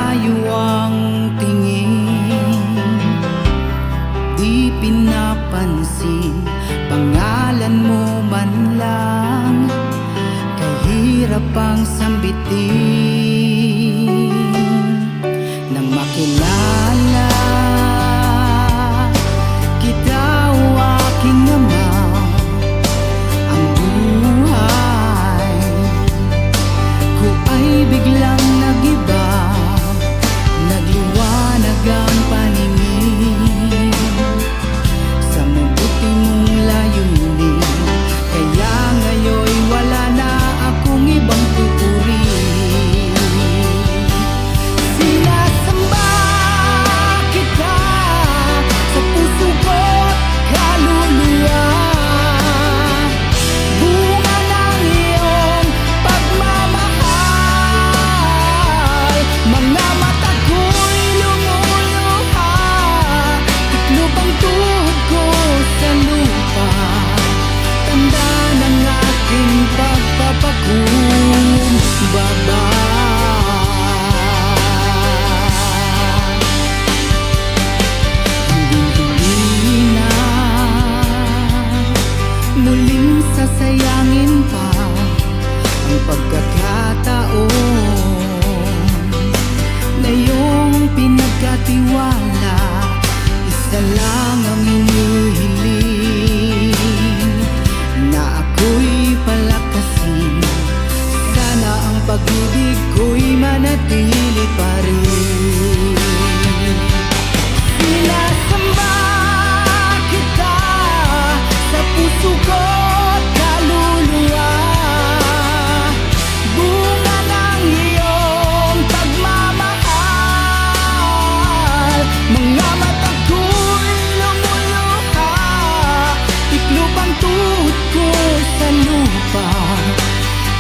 Malayo ang tingin, di pinapansin pangalan mo man lang, kahirap ang sambitin. Nang makilala kita, o aking ama, ang buhay ko ay biglang nag-iba. Nagliwanag ang paningin sa mabuti mong layunin, kaya ngayon wala na akong ibang pupurihin. Sinasamba kita sa puso ko't kaluluwa, bunga ng iyong pagmamahal. Mga mata ko'y lumuluha, tiklop ang tuhod ko sa lupa, tanda ng aking pagpapakumbaba. Hinding-hindi na muling sasayangin pa ang pagkakataon na iyong pinagkatiwala. Isa lang ang hinihiling, na ako'y palakasin. Sana ang pag-ibig ko'y manatili pa rin. Sinasamba kita sa puso ko't kaluluwa, bunga ng iyong pagmamahal. Mga mata ko'y lumuluha, tiklop ang tuhod ko sa lupa,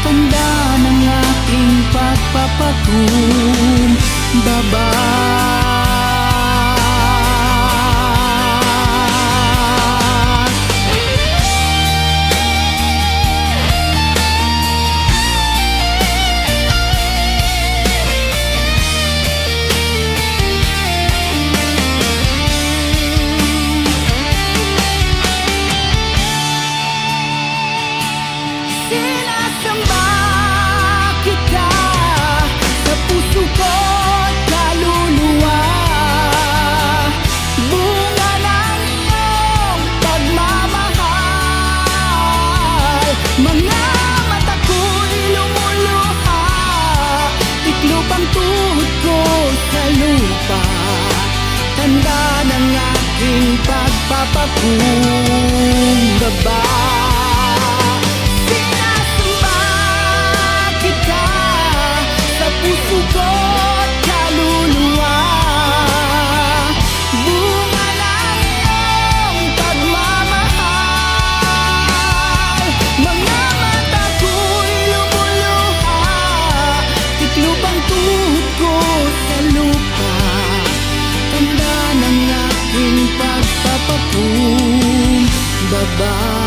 tanda ng aking pagpapakumbaba. Sinasamba kita sa puso ko't kaluluwa, bunga ng iyong pagmamahal. Mga mata ko'y lumuluha, tiklop ang tuhod ko sa lupa, tanda ng aking pagpapakumbaba. Puso ko't kaluluwa, bunga ng iyong pagmamahal. Mga mata ko'y lumuluha, tiklop ang tuhod ko sa lupa, tanda ng aking pagpapakumbaba.